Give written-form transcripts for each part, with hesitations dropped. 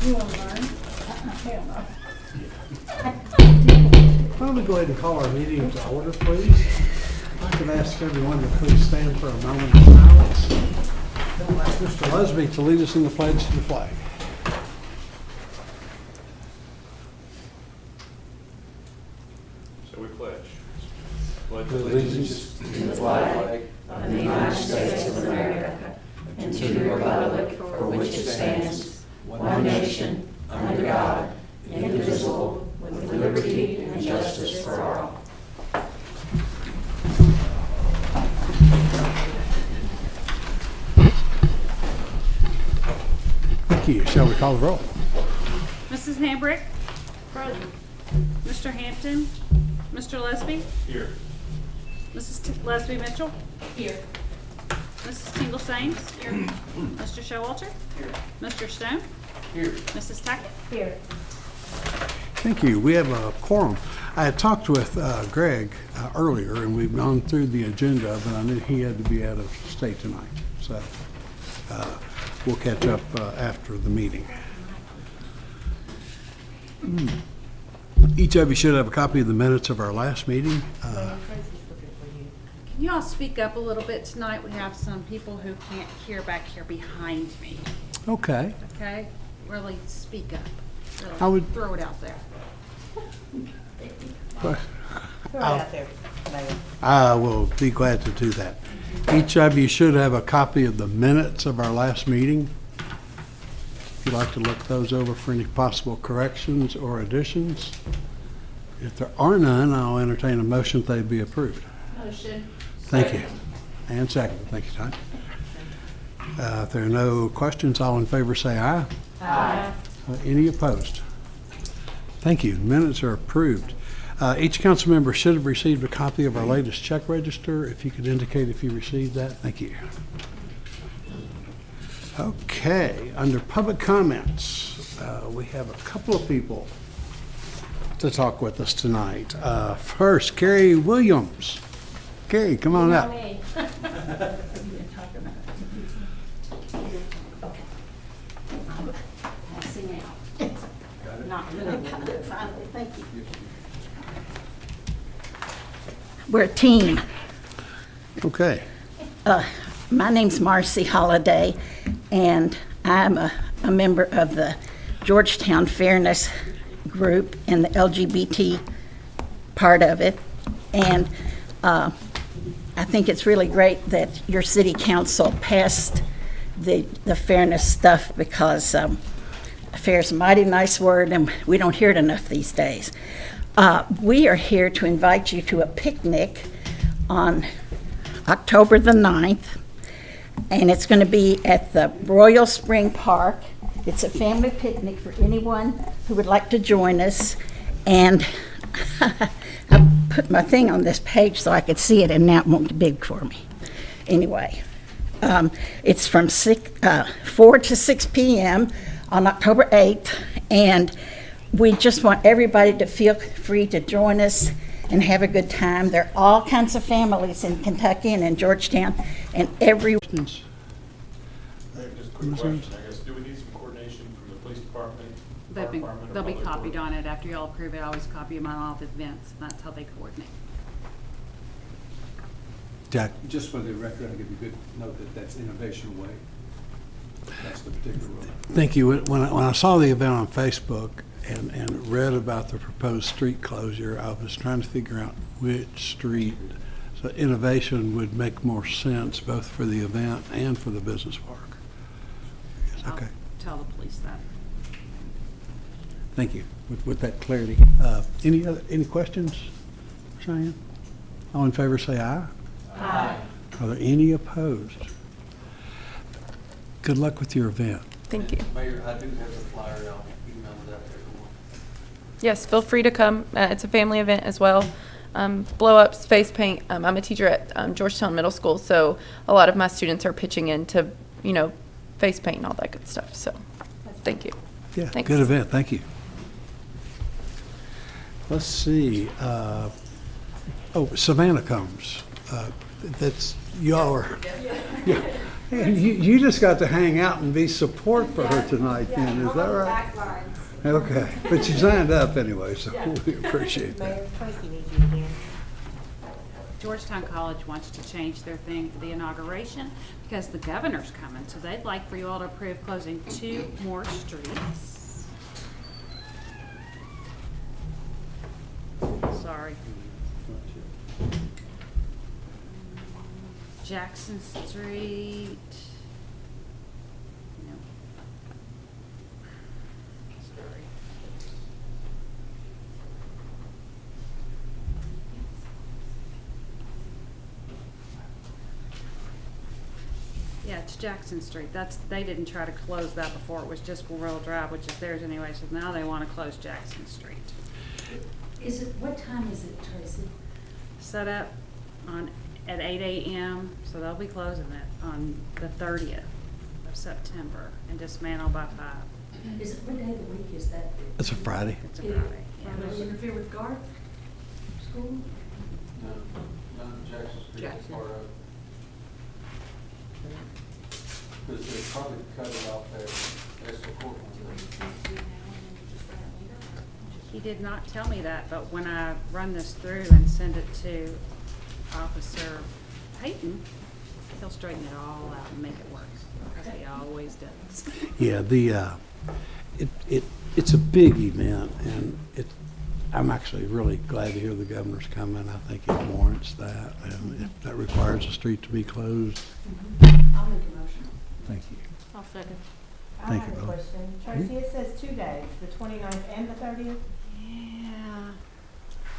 You want to learn? Hell no. Why don't we go ahead and call our meeting to order, please? If I could ask everyone to please stand for a moment of silence. I'd like Mr. Lesby to lead us in the pledge to the flag. So we pledge. Allegiance to the flag of the United States of America and to the republic for which it stands, one nation, under God, indivisible, with liberty and justice for all. Thank you. Shall we call the roll? Mrs. Hambrick? Present. Mr. Hampton? Mr. Lesby? Here. Mrs. Lesby Mitchell? Here. Mrs. Tingle Sames? Here. Mr. Showalter? Here. Mr. Stone? Here. Mrs. Tackett? Here. Thank you. We have a quorum. I had talked with Greg earlier, and we've gone through the agenda, but I knew he had to be out of state tonight. So we'll catch up after the meeting. Each of you should have a copy of the minutes of our last meeting. Can you all speak up a little bit tonight? We have some people who can't hear back here behind me. Okay. Okay? Really speak up. Really I would- throw it out there. Throw it out there, Mayor. I will be glad to do that. Each of you should have a copy of the minutes of our last meeting. If you'd like to look those over for any possible corrections or additions. If there are none, I'll entertain a motion that they be approved. Motion. Thank you. And second. Thank you, Todd. If there are no questions, all in favor say aye. Aye. Any opposed? Thank you. Minutes are approved. Each council member should have received a copy of our latest check register. If you could indicate if you received that, thank you. Okay, under public comments, we have a couple of people to talk with us tonight. First, Carrie Williams. Carrie, come on up. Passing out. Not really, finally, thank you. We're a team. Okay. My name's Marcy Holliday, and I'm a member of the Georgetown Fairness Group and the LGBT part of it. And I think it's really great that your city council passed the fairness stuff, because fair is a mighty nice word, and we don't hear it enough these days. We are here to invite you to a picnic on October the 9th, and it's going to be at the Royal Spring Park. It's a family picnic for anyone who would like to join us. And I put my thing on this page so I could see it, and now it won't be big for me. Anyway, it's from 4 to 6 p.m. on October 8th, and we just want everybody to feel free to join us and have a good time. There are all kinds of families in Kentucky and in Georgetown, and every Questions? Just a quick question, I guess. Do we need some coordination from the police department, fire department, or They'll be public copied works? on it after y'all approve it. I always copy them on all the events. That's how they coordinate. Jack? Just for the record, I'll give you a good note that that's Innovation Way. That's the particular road. Thank you. When I saw the event on Facebook and read about the proposed street closure, I was trying to figure out which street. So Innovation would make more sense both for the event and for the business park. Yes, okay. I'll tell the police that. Thank you. With that clarity. Any questions, Cheyenne? All in favor say aye. Aye. Are there any opposed? Good luck with your event. Thank you. Mayor, I do have the flyer, I'll email that to everyone. Yes, feel free to come. It's a family event as well. Blow-ups, face paint. I'm a teacher at Georgetown Middle School, so a lot of my students are pitching in to, face paint and all that good stuff. So, thank you. Yeah, Thanks. good event. Thank you. Let's see. Savannah comes. That's y'all are. Yeah. And you just got to hang out and be support for her tonight then, is that right? Okay, but you signed up anyway, so we appreciate that. Mayor Tracy needs you again. Georgetown College wants to change their thing for the inauguration because the governor's coming, so they'd like for you all to approve closing 2 more streets. Sorry. Jackson Street. No. Sorry. Yeah, it's Jackson Street. They didn't try to close that before. It was just Memorial Drive, which is theirs anyway, so now they want to close Jackson Street. What time is it, Tracy? Set up at 8 a.m., so they'll be closing it on the 30th of September and dismantle by 5. What day of the week is that? It's a Friday. It's a Friday. Will it interfere with Garth School? None of Jackson Street is part of it. Because they probably cut it off there. That's the court one. He did not tell me that, but when I run this through and send it to Officer Payton, he'll straighten it all out and make it work, because he always does. Yeah, it's a big event, and I'm actually really glad to hear the governor's coming. I think it warrants that, and if that requires the street to be closed, I'll make a motion. thank you. I'll second. I Thank have you, a Bill. question. Tracy, it says 2 days, the 29th and the 30th? Yeah,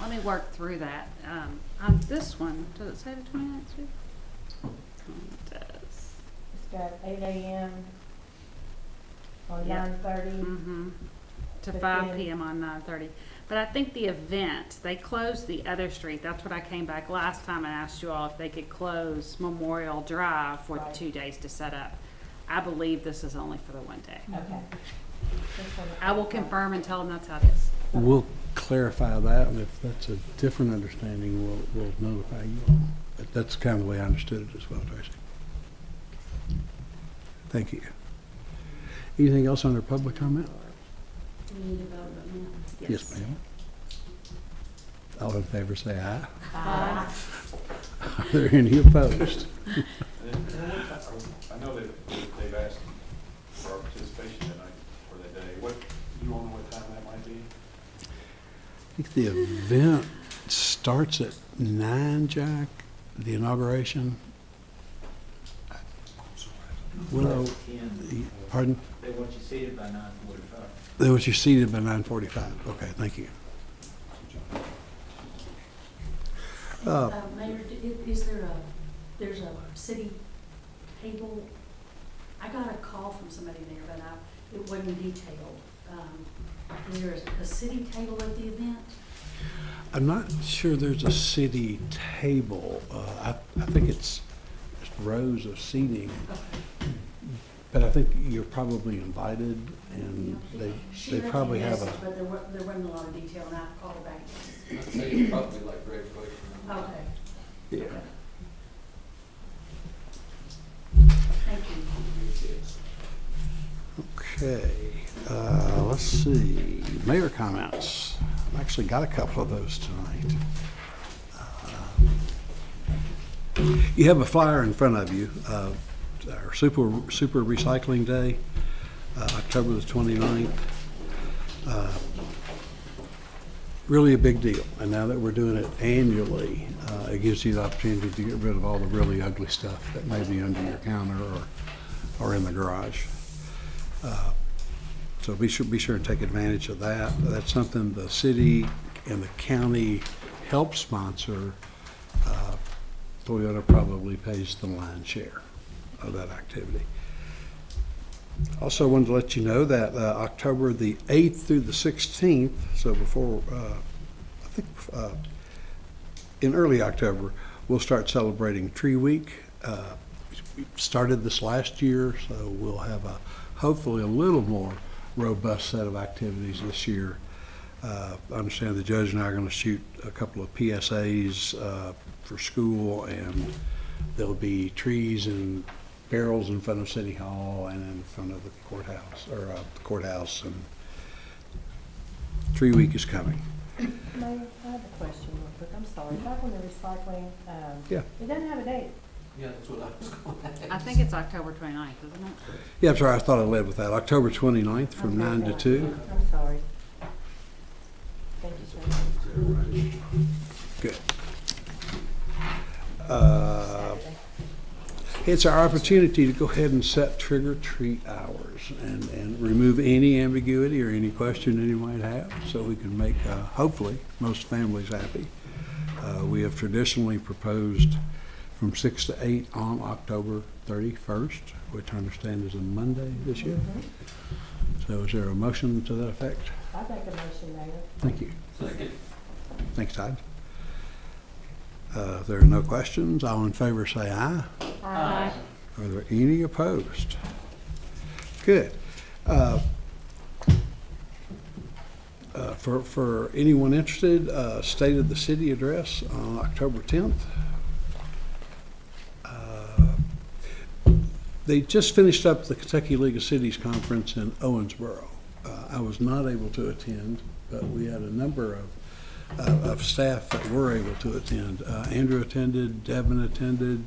let me work through that. On this one, does it say the 29th, too? It does. It's got 8 a.m. on Yeah. 9:30. Mm-hmm. To But 5 then- p.m. on 9:30. But I think the event, they closed the other street. That's what I came back last time and asked you all if they could close Memorial Drive for Right. 2 days to set up. I believe this is only for the 1 day. Okay. I will confirm and tell them that's how it is. We'll clarify that, and if that's a different understanding, we'll notify you all. But that's kind of the way I understood it as well, Tracy. Thank you. Anything else under public comment? Do we need to vote on Yes, ma'am. All in favor, say aye. that? Are there any opposed? And then, I know they've asked for our participation tonight for the day. You all know what time that might be? I think the event starts at 9, Jack, the inauguration. Willow, pardon? They want you seated by 9:45. They want you seated by 9:45. Okay, thank you. Mayor, there's a city table? I got a call from somebody there, but it wasn't detailed. Is there a city table at the event? I'm not sure there's a city table. I think it's just rows of seating. But I think you're probably invited, and they probably have a. But there wasn't a lot of detail, and I called back. I'd say it's probably like graduation. Okay, Yeah. thank you. Okay, let's see. Mayor comments. I've actually got a couple of those tonight. You have a flyer in front of you. Our Super Recycling Day, October the 29th. Really a big deal. And now that we're doing it annually, it gives you the opportunity to get rid of all the really ugly stuff that may be under your counter or in the garage. So be sure and take advantage of that. That's something the city and the county help sponsor. Toyota probably pays the lion's share of that activity. Also wanted to let you know that October the 8th through the 16th, so before, I think in early October, we'll start celebrating Tree Week. We started this last year, so we'll have hopefully a little more robust set of activities this year. I understand the judge and I are going to shoot a couple of PSAs for school, and there'll be trees in barrels in front of City Hall and in front of the courthouse, and Tree Week is coming. Mayor, I have a question real quick. I'm sorry. Back on the recycling, Yeah. it doesn't have a date. Yeah, that's what I was going to ask. I think it's October 29th, isn't it? Yeah, I'm sorry, I thought I led with that. October 29th from 9 to 2. I'm sorry. Thank you, sir. Good. It's our opportunity to go ahead and set trick or treat hours and remove any ambiguity or any question any might have, so we can make, hopefully, most families happy. We have traditionally proposed from 6 to 8 on October 31st, which I understand is a Monday this year. So is there a motion to that effect? I make a motion, Mayor. Thank you. Second. Thanks, Todd. If there are no questions, all in favor say aye. Aye. Are there any opposed? Good. For anyone interested, State of the City address on October 10th. They just finished up the Kentucky League of Cities Conference in Owensboro. I was not able to attend, but we had a number of staff that were able to attend. Andrew attended, Devin attended,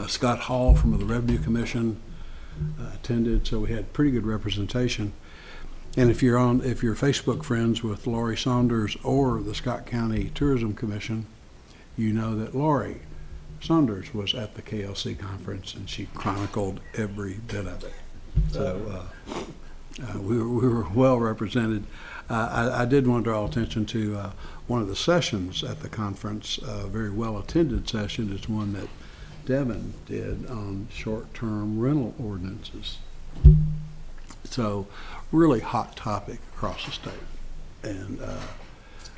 Scott Hall from the Revenue Commission attended, so we had pretty good representation. And if you're Facebook friends with Laurie Saunders or the Scott County Tourism Commission, you know that Laurie Saunders was at the KLC conference and she chronicled every bit of it. So we were well represented. I did want to draw attention to one of the sessions at the conference, a very well attended session. It's one that Devin did on short-term rental ordinances. So really hot topic across the state. And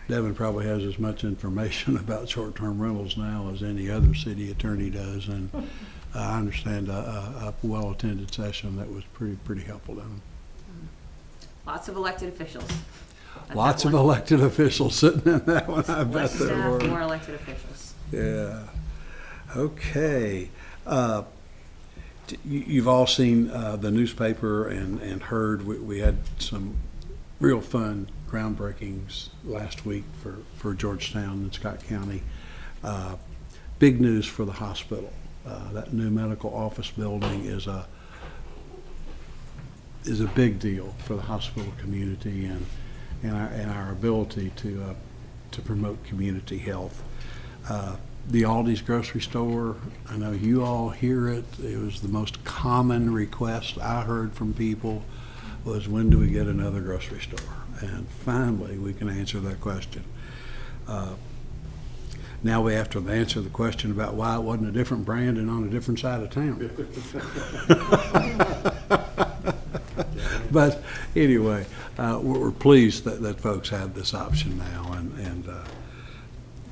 Devin probably has as much information about short-term rentals now as any other city attorney does. And I understand a well-attended session that was pretty helpful to him. Lots of elected officials. at Lots that of one. elected officials sitting in that one, I bet Less there staff, were. more elected officials. Yeah. Okay. You've all seen the newspaper and heard we had some real fun groundbreakings last week for Georgetown and Scott County. Big news for the hospital. That new medical office building is a big deal for the hospital community and our ability to promote community health. The Aldi's grocery store, I know you all hear it. It was the most common request I heard from people was, when do we get another grocery store? And finally, we can answer that question. Now we have to answer the question about why it wasn't a different brand and on a different side of town. But anyway, we're pleased that folks have this option now, and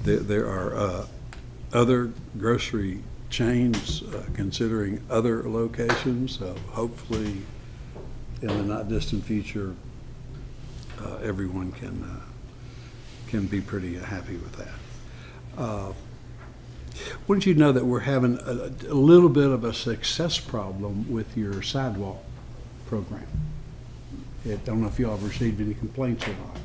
there are other grocery chains considering other locations, so hopefully in the not distant future, everyone can be pretty happy with that. Wouldn't you know that we're having a little bit of a success problem with your sidewalk program? I don't know if you all have received any complaints or not,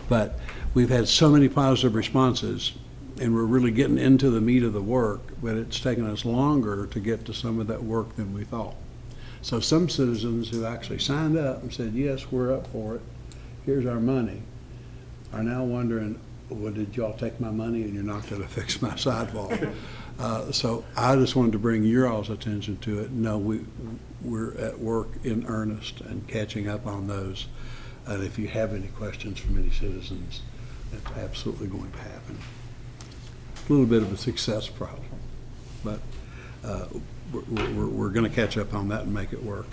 but we've had so many positive responses, and we're really getting into the meat of the work, but it's taken us longer to get to some of that work than we thought. So some citizens who actually signed up and said, yes, we're up for it, here's our money, are now wondering, well, did y'all take my money and you're not going to fix my sidewalk? So I just wanted to bring your all's attention to it. No, we're at work in earnest and catching up on those. And if you have any questions from any citizens, that's absolutely going to happen. A little bit of a success problem, but we're going to catch up on that and make it work.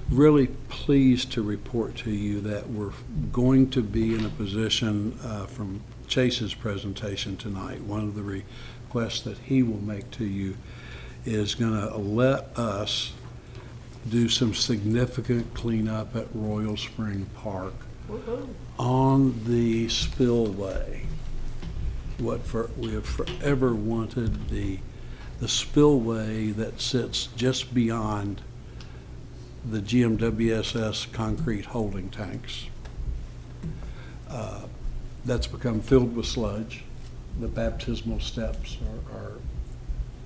Really pleased to report to you that we're going to be in a position from Chase's presentation tonight. One of the requests that he will make to you is going to let us do some significant cleanup at Royal Spring Park on the spillway. We have forever wanted the the spillway that sits just beyond the GMWSS concrete holding tanks. That's become filled with sludge. The baptismal steps are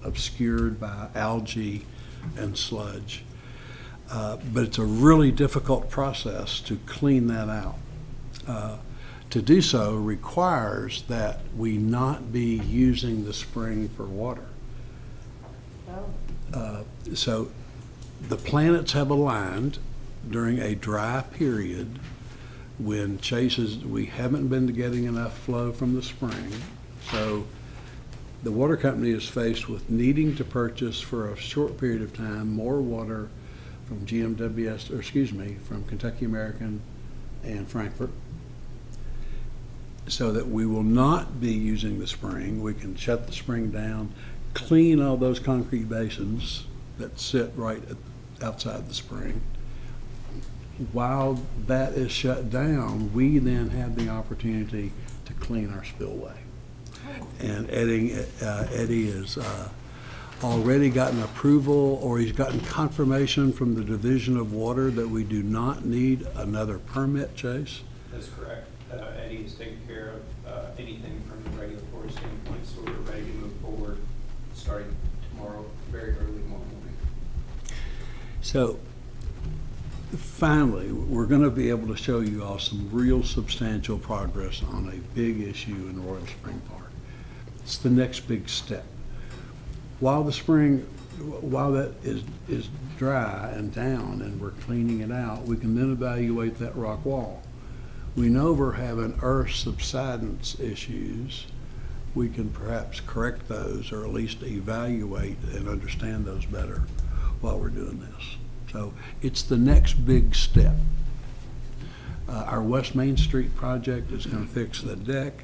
obscured by algae and sludge. But it's a really difficult process to clean that out. To do so requires that we not be using the spring for water. So the planets have aligned during a dry period when we haven't been getting enough flow from the spring. So the water company is faced with needing to purchase for a short period of time more water from from Kentucky American and Frankfurt, so that we will not be using the spring. We can shut the spring down, clean all those concrete basins that sit right outside the spring. While that is shut down, we then have the opportunity to clean our spillway. And Eddie has already gotten approval, or he's gotten confirmation from the Division of Water that we do not need another permit, Chase? That's correct. Eddie is taking care of anything from the regulatory standpoint, so we're ready to move forward starting tomorrow, very early tomorrow morning. So finally, we're going to be able to show you all some real substantial progress on a big issue in Royal Spring Park. It's the next big step. While that is dry and down and we're cleaning it out, we can then evaluate that rock wall. We know we're having earth subsidence issues. We can perhaps correct those, or at least evaluate and understand those better while we're doing this. So it's the next big step. Our West Main Street project is going to fix the deck,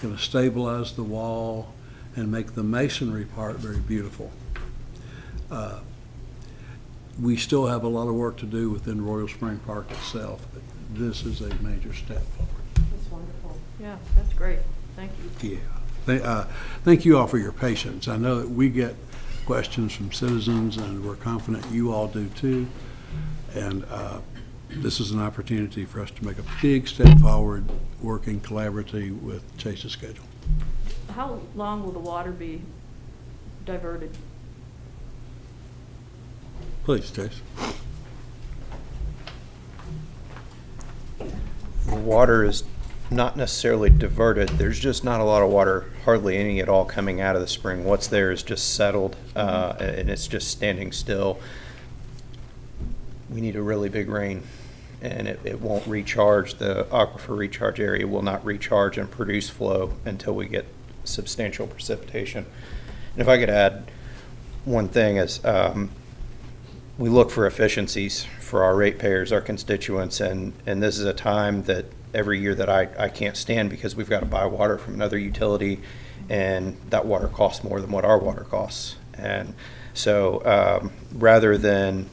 going to stabilize the wall, and make the masonry part very beautiful. We still have a lot of work to do within Royal Spring Park itself, but this is a major step forward. That's wonderful. Yeah, that's great. Thank you. Yeah. Thank you all for your patience. I know that we get questions from citizens, and we're confident you all do too. And this is an opportunity for us to make a big step forward, working collaboratively with Chase's schedule. How long will the water be diverted? Please, Chase. The water is not necessarily diverted. There's just not a lot of water, hardly any at all, coming out of the spring. What's there is just settled, and it's just standing still. We need a really big rain, and it won't recharge. The aquifer recharge area will not recharge and produce flow until we get substantial precipitation. And if I could add one thing is, we look for efficiencies for our ratepayers, our constituents, and this is a time that every year that I can't stand, because we've got to buy water from another utility, and that water costs more than what our water costs. And so rather than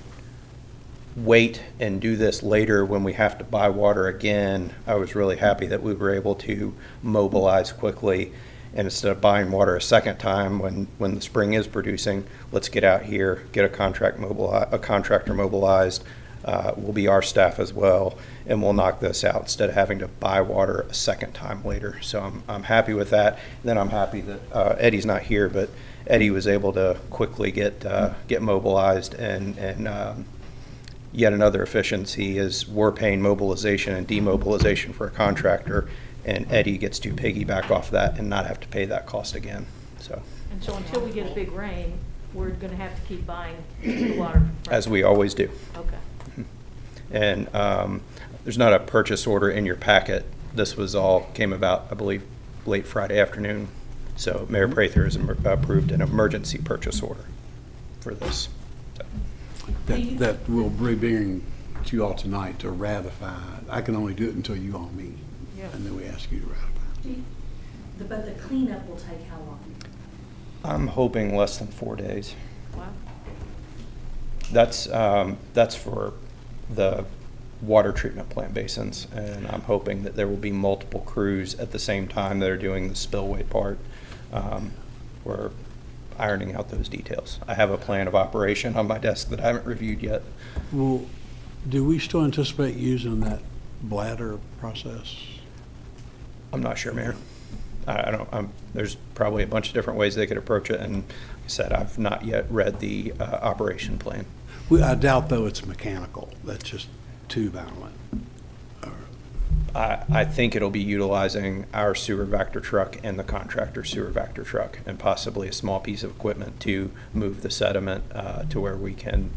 wait and do this later when we have to buy water again, I was really happy that we were able to mobilize quickly. And instead of buying water a second time when the spring is producing, let's get out here, get a contractor mobilized. Will be our staff as well, and we'll knock this out instead of having to buy water a second time later. So I'm happy with that. And then I'm happy that Eddie's not here, but Eddie was able to quickly get mobilized, and yet another efficiency is we're paying mobilization and demobilization for a contractor, and Eddie gets to piggyback off that and not have to pay that cost again. So. And so until we get a big rain, we're going to have to keep buying the water. As we always do. Okay. And there's not a purchase order in your packet. This came about, I believe, late Friday afternoon. So Mayor Prather has approved an emergency purchase order for this. So. That will bring to you all tonight to ratify. I can only do it until you all meet, and then we ask you to ratify. But the cleanup will take how long? I'm hoping less than 4 days. Wow. That's for the water treatment plant basins, and I'm hoping that there will be multiple crews at the same time that are doing the spillway part, where ironing out those details. I have a plan of operation on my desk that I haven't reviewed yet. Well, do we still anticipate using that bladder process? I'm not sure, Mayor. I don't, there's probably a bunch of different ways they could approach it, and like I said, I've not yet read the operation plan. I doubt, though, it's mechanical. That's just tube outlet. I think it'll be utilizing our sewer vector truck and the contractor sewer vector truck, and possibly a small piece of equipment to move the sediment to where we can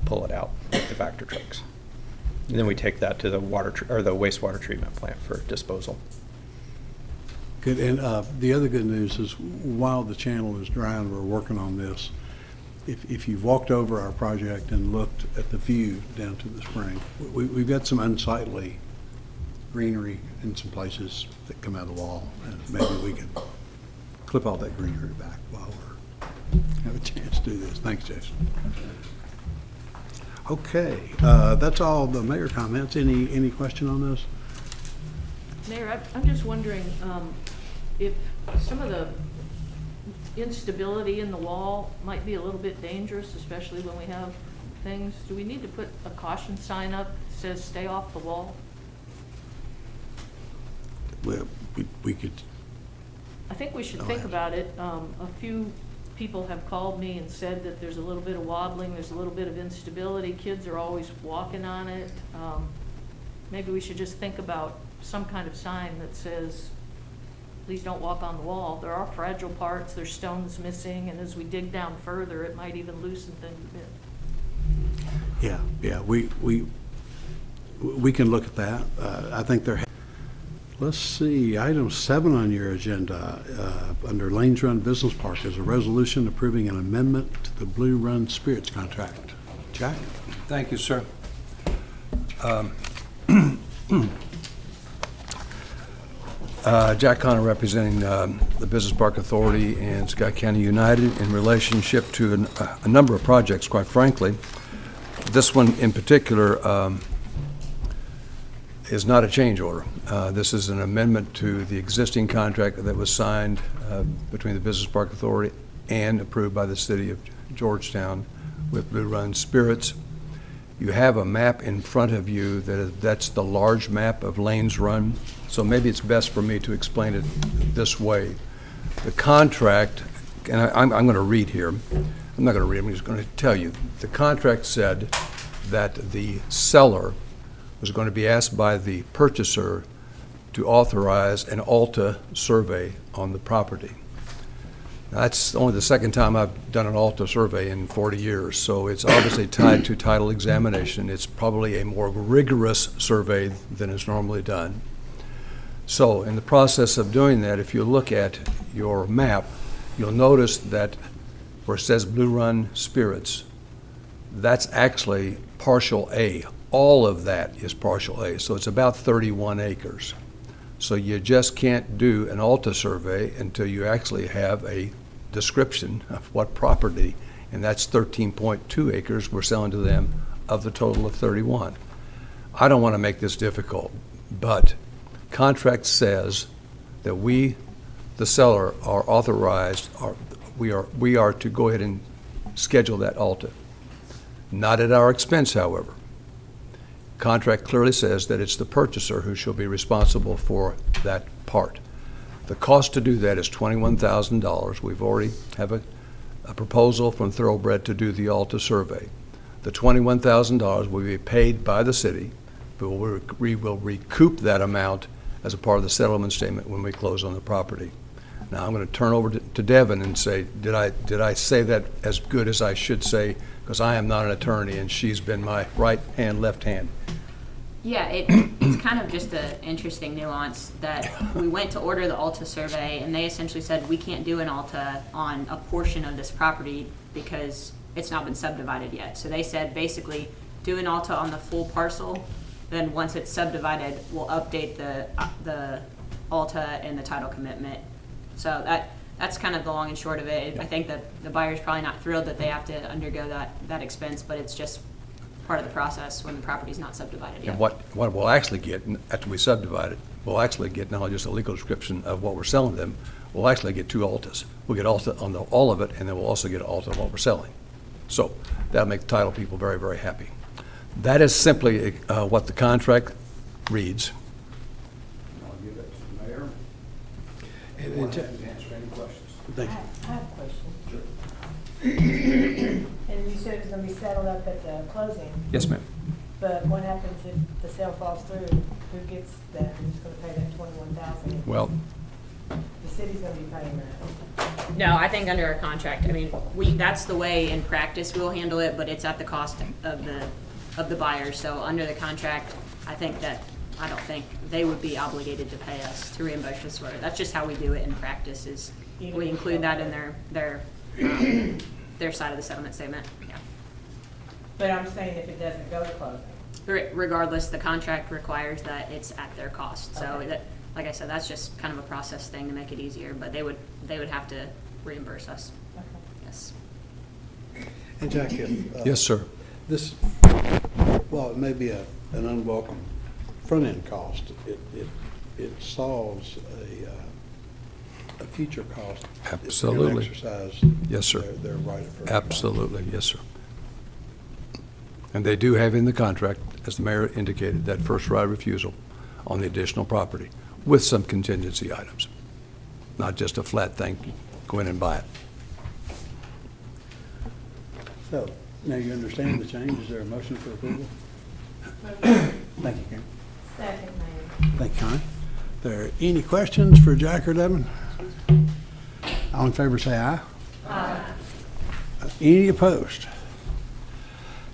pull it out with the vector trucks. And then we take that to the or the wastewater treatment plant for disposal. Good, and the other good news is while the channel is dry and we're working on this, if you've walked over our project and looked at the view down to the spring, we've got some unsightly greenery in some places that come out of the wall, and maybe we can clip all that greenery back while we have a chance to do this. Thanks, Jason. Okay, that's all the mayor comments. Any question on this? Mayor, I'm just wondering if some of the instability in the wall might be a little bit dangerous, especially when we have things. Do we need to put a caution sign up that says stay off the wall? Well, we could, I think we should Go think ahead. about it. A few people have called me and said that there's a little bit of wobbling, there's a little bit of instability, kids are always walking on it. Maybe we should just think about some kind of sign that says, please don't walk on the wall. There are fragile parts, there's stones missing, and as we dig down further, it might even loosen things a bit. yeah, we can look at that. I think there. Let's see, item 7 on your agenda, under Lanes Run Business Park, is a resolution approving an amendment to the Blue Run Spirits contract. Jack? Thank you, sir. Jack Connor, representing the Business Park Authority and Scott County United in relationship to a number of projects, quite frankly. This one in particular is not a change order. This is an amendment to the existing contract that was signed between the Business Park Authority and approved by the City of Georgetown with Blue Run Spirits. You have a map in front of you that's the large map of Lanes Run. So maybe it's best for me to explain it this way. The contract, and I'm going to read here. I'm not going to read, I'm just going to tell you. The contract said that the seller was going to be asked by the purchaser to authorize an ALTA survey on the property. Now, that's only the second time I've done an ALTA survey in 40 years, so it's obviously tied to title examination. It's probably a more rigorous survey than is normally done. So in the process of doing that, if you look at your map, you'll notice that where it says Blue Run Spirits, that's actually partial A. All of that is partial A, so it's about 31 acres. So you just can't do an ALTA survey until you actually have a description of what property, and that's 13.2 acres we're selling to them of the total of 31. I don't want to make this difficult, but contract says that we, the seller, are authorized, we are to go ahead and schedule that ALTA. Not at our expense, however. Contract clearly says that it's the purchaser who shall be responsible for that part. The cost to do that is $21,000. We've already have a proposal from Thoroughbred to do the ALTA survey. The $21,000 will be paid by the city, but we will recoup that amount as a part of the settlement statement when we close on the property. Now I'm going to turn over to Devin and say, did I say that as good as I should say? Because I am not an attorney, and she's been my right hand, left hand. Yeah, it's kind of just an interesting nuance that we went to order the ALTA survey, and they essentially said we can't do an ALTA on a portion of this property because it's not been subdivided yet. So they said basically do an ALTA on the full parcel, then once it's subdivided, we'll update the ALTA and the title commitment. So that's kind of the long and short of it. I think that the buyer's probably not thrilled that they have to undergo that expense, but it's just part of the process when the property's not subdivided yet. And what we'll actually get after we subdivide it, we'll actually get not only just a legal description of what we're selling them, we'll actually get 2 altas. We'll get alta on all of it, and then we'll also get alta on what we're selling. So that'll make the title people very, very happy. That is simply what the contract reads. I'll give it to the mayor. And We'll have to answer any questions. Thank you. I have a question. And you said it was gonna be settled up at the closing, Yes, ma'am. but what happens if the sale falls through? Who gets that? Who's gonna pay that 21,000? Well, The city's gonna be paying that. No, I think under our contract, I mean, that's the way in practice we'll handle it, but it's at the cost of the buyer. So under the contract, I don't think they would be obligated to pay us to reimburse us for it. That's just how we do it in practice, is we include that in their side of the settlement statement, yeah. But I'm saying if it doesn't go to closing. Regardless, the contract requires that it's at their cost. So Okay. that, like I said, that's just kind of a process thing to make it easier, but they would have to reimburse us, Okay. yes. And Jack, if, yes, sir. this, well, it may be an unwelcome front-end cost. It solves a future cost. Absolutely. If they exercise Yes, sir. their right of first. Absolutely, yes, sir. And they do have in the contract, as the mayor indicated, that first right of refusal on the additional property with some contingency items. Not just a flat thing, go in and buy it. So, now you understand the change. Is there a motion for approval? Thank you, Karen. Second, Mayor. Thank you, Connie. There any questions for Jack or Devin? All in favor, say aye. Aye. Any opposed?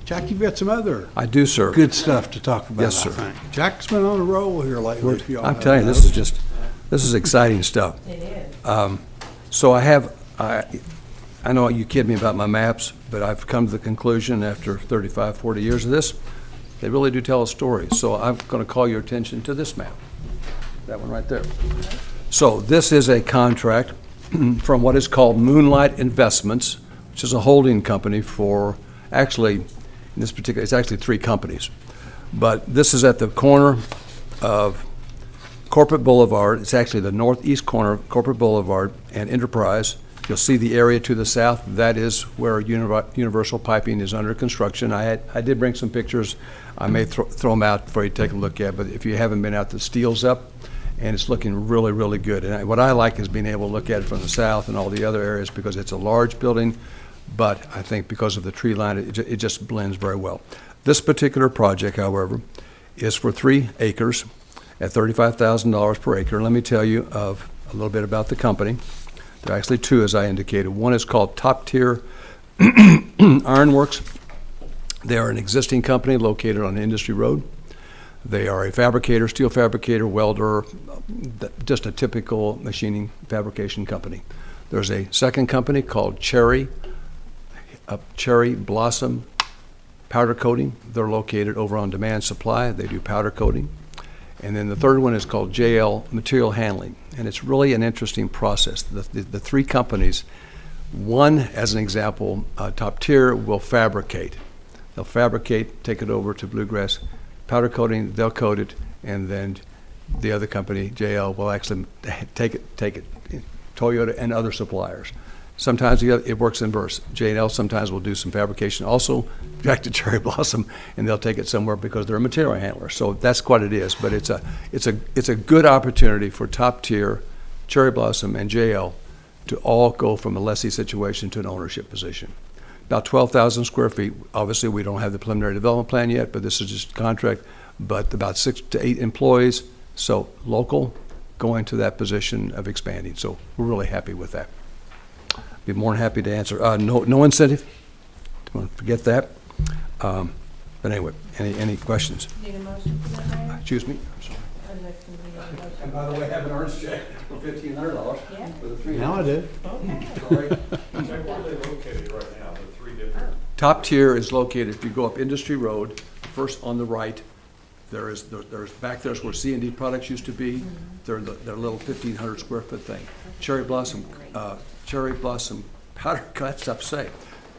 Jack, you've got some other I do, sir. good stuff to talk about, Yes, I sir. think. Jack's been on a roll here lately, if you all I'm haven't telling you, noticed. this is exciting stuff. It is. So I know you kid me about my maps, but I've come to the conclusion after 35, 40 years of this, they really do tell a story. So I'm going to call your attention to this map, that one right there. So this is a contract from what is called Moonlight Investments, which is a holding company for, actually, in this particular, it's actually 3 companies. But this is at the corner of Corporate Boulevard. It's actually the northeast corner of Corporate Boulevard and Enterprise. You'll see the area to the south. That is where Universal Piping is under construction. I did bring some pictures. I may throw them out for you to take a look at, but if you haven't been out, the steel's up, and it's looking really, really good. And what I like is being able to look at it from the south and all the other areas because it's a large building, but I think because of the tree line, it just blends very well. This particular project, however, is for 3 acres at $35,000 per acre. Let me tell you a little bit about the company. There are actually 2, as I indicated. One is called Top Tier Ironworks. They are an existing company located on Industry Road. They are a fabricator, steel fabricator, welder, just a typical machining fabrication company. There's a second company called Cherry Blossom Powder Coating. They're located over on Demand Supply. They do powder coating. And then the third one is called JL Material Handling. And it's really an interesting process. The 3 companies, one, as an example, Top Tier will fabricate. They'll fabricate, take it over to Bluegrass Powder Coating, they'll coat it, and then the other company, JL, will actually take it, Toyota and other suppliers. Sometimes it works inverse. J&L sometimes will do some fabrication also back to Cherry Blossom, and they'll take it somewhere because they're a material handler. So that's what it is. But it's a good opportunity for Top Tier, Cherry Blossom, and JL to all go from a lessee situation to an ownership position. About 12,000 square feet. Obviously, we don't have the preliminary development plan yet, but this is just a contract. But about 6 to 8 employees, so local, going to that position of expanding. So we're really happy with that. Be more than happy to answer. No incentive. Don't forget that. But anyway, any questions? Need a motion for that, Mayor? Excuse me. I'm sorry. Unless somebody has a motion. And by the way, I have an orange check for $1,500 Yeah. for the 3. Now I do. Okay. Sorry. Jack, where are they located right now, the 3 different? Top Tier is located, if you go up Industry Road, first on the right, there's back there's where C&D Products used to be. They're little 1,500 square foot thing. Cherry Blossom Powder Cut, stuff to say,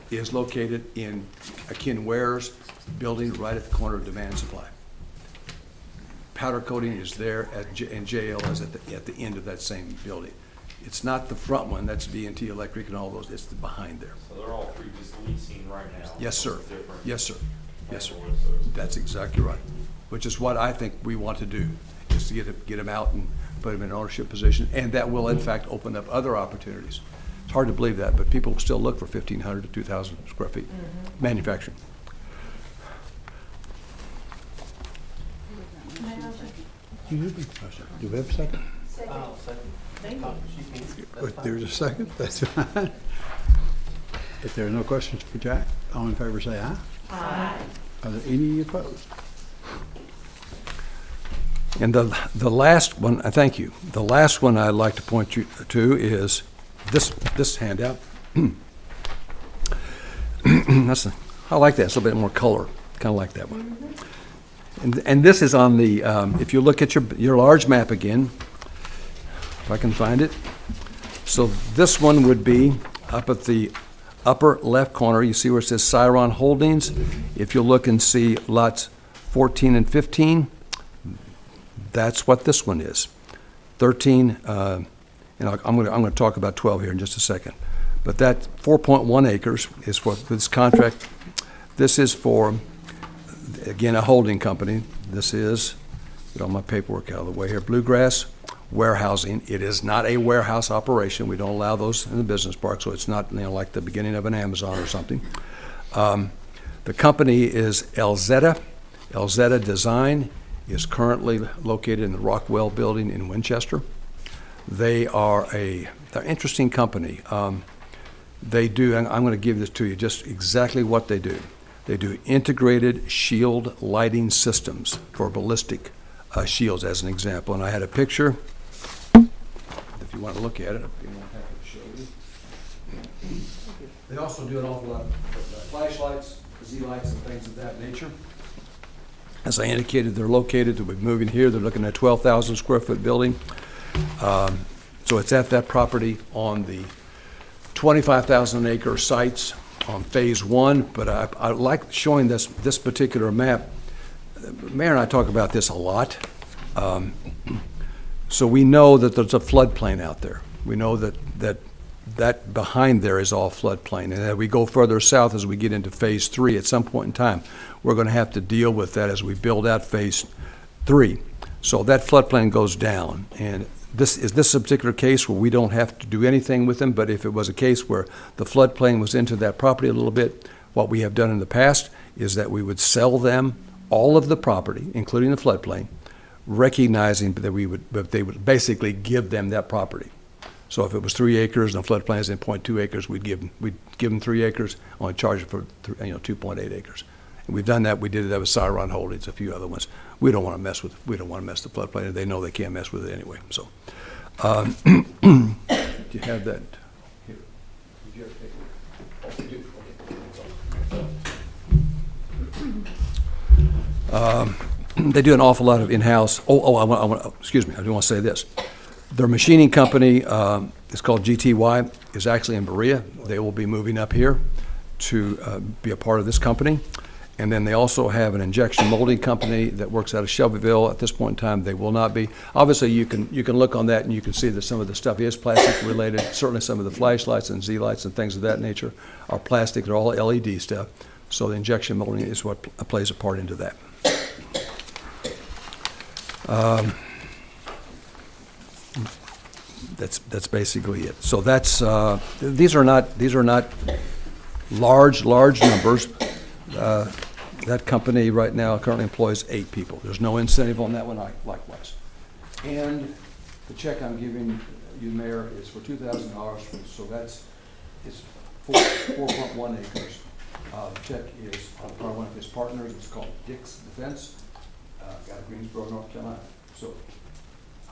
is located in Akin Wares. building right at the corner of demand and supply. Powder coating is there and JL is at the end of that same building. It's not the front one, that's D&T Electric and all those, it's the behind there. So they're all three just leasing right now? Yes, sir. Different Yes, sir. Yes, sir. landlords, so to speak. That's exactly right, which is what I think we want to do, is to get them out and put them in an ownership position, and that will in fact open up other opportunities. It's hard to believe that, but people will still look for 1,500 to 2,000 square feet, manufacturing. Do we have a second? If there's a second, that's fine. If there are no questions for Jack, all in favor say aye. Aye. Are there any opposed? And the last one, thank you. The last one I'd like to point you to is this handout. I like that. It's a little bit more color. Kind of like that one. And this is on the, if you look at your large map again, if I can find it. So this one would be up at the upper left corner. You see where it says Ciron Holdings. If you look and see lots 14 and 15, that's what this one is. 13, and I'm going to talk about 12 here in just a second. But that 4.1 acres is for this contract. This is for, again, a holding company. This is, get all my paperwork out of the way here, Bluegrass Warehousing. It is not a warehouse operation. We don't allow those in the business park, so it's not like the beginning of an Amazon or something. The company is Elzetta. Elzetta Design is currently located in the Rockwell Building in Winchester. They're an interesting company. They do, and I'm going to give this to you, just exactly what they do. They do integrated shield lighting systems for ballistic shields, as an example. And I had a picture, if you want to look at it, I'd be more happy to show you. They also do an awful lot of flashlights, Z-lights, and things of that nature. As I indicated, they're located, they'll be moving here. They're looking at a 12,000 square foot building. So it's at that property on the 25,000 acre sites on phase one, but I like showing this particular map. Mayor and I talk about this a lot. So we know that there's a floodplain out there. We know that behind there is all floodplain. And as we go further south, as we get into phase three, at some point in time, we're going to have to deal with that as we build out phase three. So that floodplain goes down. And this is a particular case where we don't have to do anything with them, but if it was a case where the floodplain was into that property a little bit, what we have done in the past is that we would sell them all of the property, including the floodplain, recognizing that they would basically give them that property. So if it was 3 acres and the floodplain is in 0.2 acres, we'd give them 3 acres, only charge it for 2.8 acres. And we've done that. We did that with Ciron Holdings, a few other ones. We don't want to mess the floodplain, and they know they can't mess with it anyway. So, do you have that here? Did you ever take it? Oh, you do? Okay. They do an awful lot of in-house. Excuse me. I do want to say this. Their machining company is called GTY. Is actually in Berea. They will be moving up here to be a part of this company. And then they also have an injection molding company that works out of Shelbyville. At this point in time, they will not be. Obviously, you can look on that and you can see that some of the stuff is plastic related. Certainly some of the flashlights and Z-lights and things of that nature are plastic. They're all LED stuff. So the injection molding is what plays a part into that. That's basically it. So that's these are not large numbers. That company right now currently employs 8 people. There's no incentive on that one likewise. And the check I'm giving you, Mayor, is for $2,000. So it's 4.1 acres. The check is on one of his partners. It's called Dick's Defense, out of Greensboro, North Carolina. So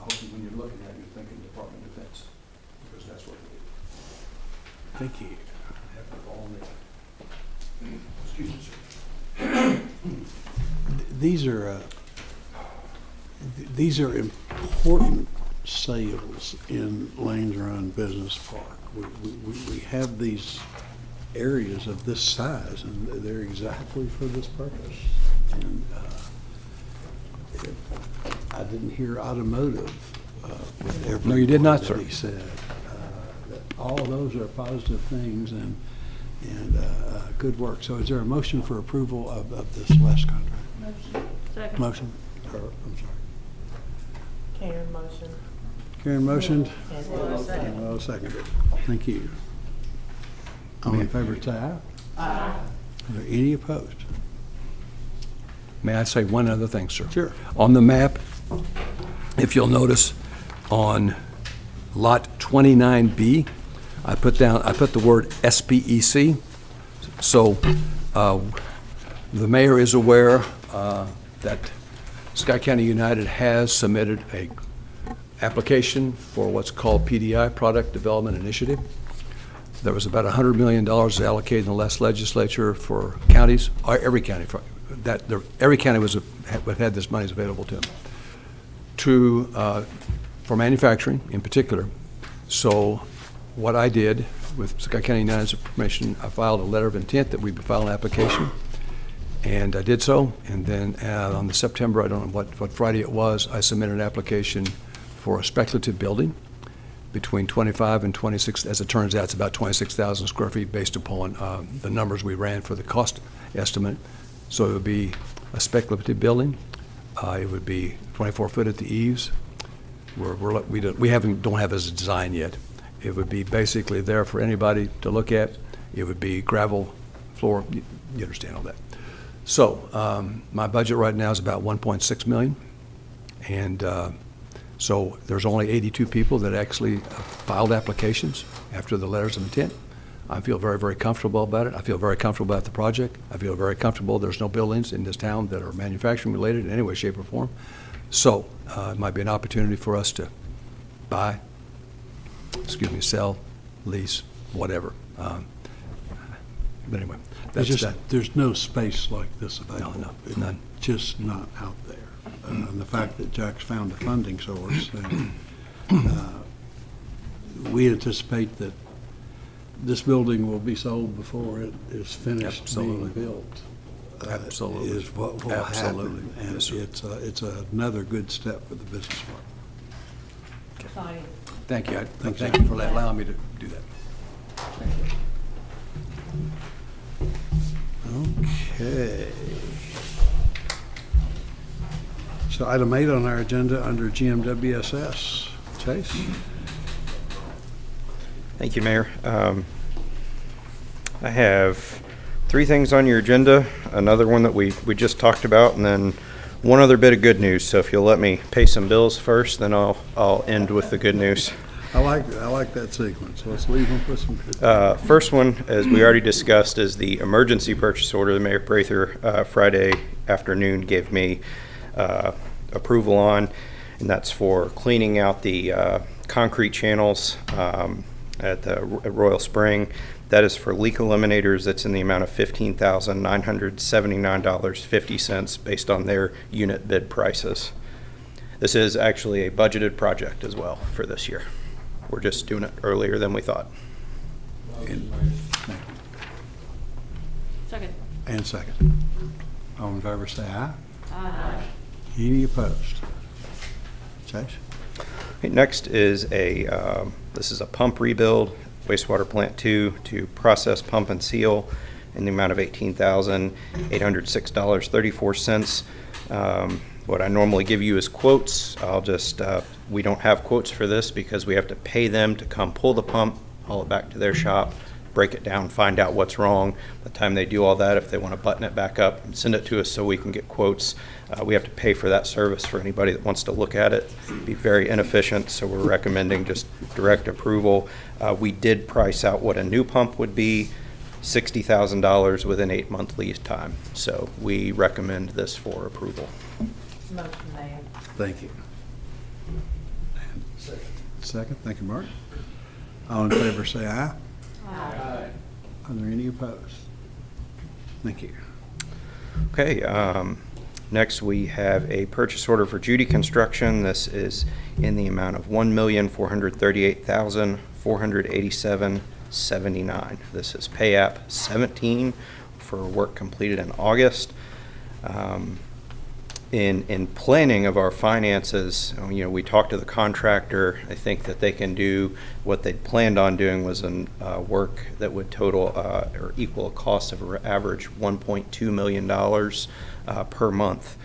I hope when you're looking at it, you're thinking Department of Defense, because that's what we do. Thank you. I have it all in there. Excuse me, sir. These are important sales in Lanes Run Business Park. We have these areas of this size, and they're exactly for this purpose. And I didn't hear automotive with every No, you did not, word sir. that he said. That all of those are positive things and good work. So is there a motion for approval of this last contract? Second. Motion, or, I'm sorry. Karen motion. Karen motioned, And Will second. and Will seconded. Thank you. All in favor, say aye. Aye. Are there any opposed? May I say one other thing, sir? Sure. On the map, if you'll notice, on Lot 29B, I put the word SPEC. So the mayor is aware that Sky County United has submitted a application for what's called PDI, Product Development Initiative. There was about $100 million allocated in the last legislature for counties, or every county, every county had this money available to them, for manufacturing in particular. So what I did, with Sky County United's permission, I filed a letter of intent that we would file an application, and I did so. And then on the September, I don't know what Friday it was, I submitted an application for a speculative building between 25 and 26, as it turns out, it's about 26,000 square feet based upon the numbers we ran for the cost estimate. So it would be a speculative building. It would be 24 foot at the eaves. We don't have as a design yet. It would be basically there for anybody to look at. It would be gravel floor. You understand all that. So my budget right now is about 1.6 million, and so there's only 82 people that actually filed applications after the letters of intent. I feel very, very comfortable about it. I feel very comfortable about the project. I feel very comfortable. There's no buildings in this town that are manufacturing related in any way, shape, or form. So it might be an opportunity for us to sell, lease, whatever. But anyway, that's that. There's no space like this available. No, none. It's just not out there. And the fact that Jack's found a funding source, and we anticipate that this building will be sold before it is finished Absolutely. being built. Absolutely. Is what will Absolutely. happen. And Yes, sir. it's another good step for the business part. Exciting. Thank you. Thanks, Thank you for allowing me to do that. Okay. So item 8 on our agenda under GMWSS. Chase? Thank you, Mayor. I have 3 things on your agenda, another one that we just talked about, and then one other bit of good news. So if you'll let me pay some bills first, then I'll end with the good news. I like that sequence. Let's leave them with some good. First one, as we already discussed, is the emergency purchase order that Mayor Prather Friday afternoon gave me approval on, and that's for cleaning out the concrete channels at Royal Spring. That is for leak eliminators. That's in the amount of $15,979.50 based on their unit bid prices. This is actually a budgeted project as well for this year. We're just doing it earlier than we thought. Second. And second. All in favor, say aye. Aye. Any opposed? Chase? Okay, next is this is a pump rebuild, wastewater plant 2 to process, pump, and seal in the amount of $18,806.34. What I normally give you is quotes. We don't have quotes for this because we have to pay them to come pull the pump, haul it back to their shop, break it down, find out what's wrong. By the time they do all that, if they want to button it back up and send it to us so we can get quotes, we have to pay for that service for anybody that wants to look at it. It'd be very inefficient, so we're recommending just direct approval. We did price out what a new pump would be, $60,000 with an 8-month lead time. So we recommend this for approval. Motion made. Thank you. Second. Thank you, Mark. All in favor, say aye. Aye. Are there any opposed? Thank you. Okay, next we have a purchase order for Judy Construction. This is in the amount of $1,438,487 $1,178,979. This is pay app 17 for work completed in August. In planning of our finances, we talked to the contractor. I think that they can do what they planned on doing was work that would total or equal a cost of average $1.2 million per month.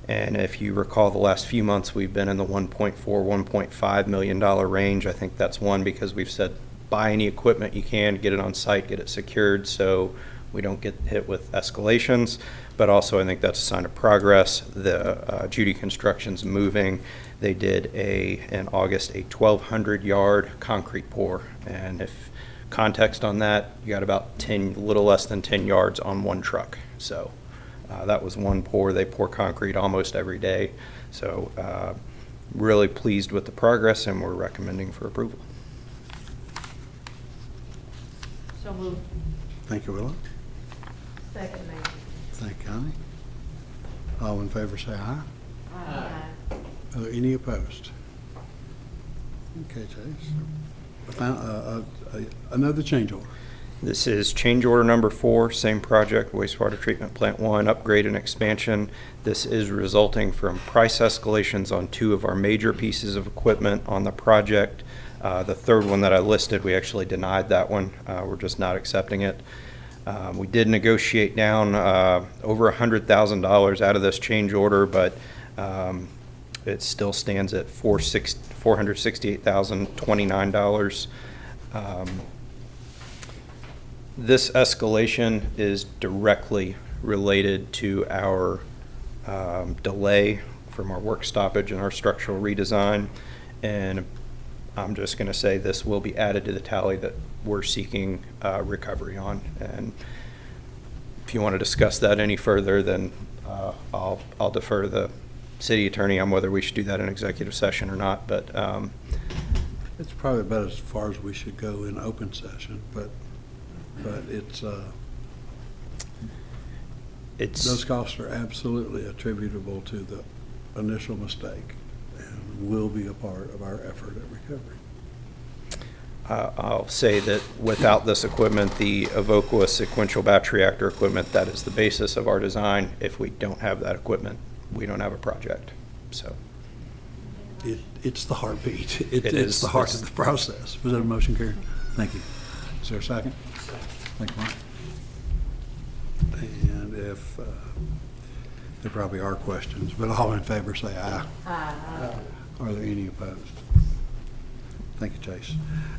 And if you recall, the last few months we've been in the $1.4, $1.5 million range. I think that's one because we've said buy any equipment you can, get it on site, get it secured, so we don't get hit with escalations. But also I think that's a sign of progress. The Judy Construction's moving. They did in August a 1,200 yard concrete pour. And if context on that, you got about a little less than 10 yards on one truck. So that was one pour. They pour concrete almost every day. So really pleased with the progress, and we're recommending for approval. So moved. Thank you, Willa. Second, Mayor. Thank you, Connie. All in favor say aye. Aye. Any opposed? Okay, Chase. Another change order. This is change order number 4, same project, wastewater treatment plant 1, upgrade and expansion. This is resulting from price escalations on 2 of our major pieces of equipment on the project. The third one that I listed, we actually denied that one. We're just not accepting it. We did negotiate down over $100,000 out of this change order, but it still stands at $468,029. This escalation is directly related to our delay from our work stoppage and our structural redesign. And I'm just going to say this will be added to the tally that we're seeking recovery on. And if you want to discuss that any further, then I'll defer to the city attorney on whether we should do that in executive session or not. But It's probably about as far as we should go in open session, but those costs are absolutely attributable to the initial mistake and will be a part of our effort at recovery. I'll say that without this equipment, the Evoqua sequential battery reactor equipment, that is the basis of our design. If we don't have that equipment, we don't have a project. So It's the heartbeat. It It's is. the heart of the process. Was that a motion, Karen? Thank you. Is there a second? Thank you, Mark. And if, there probably are questions, but all in favor say aye. Aye. Are there any opposed? Thank you, Chase.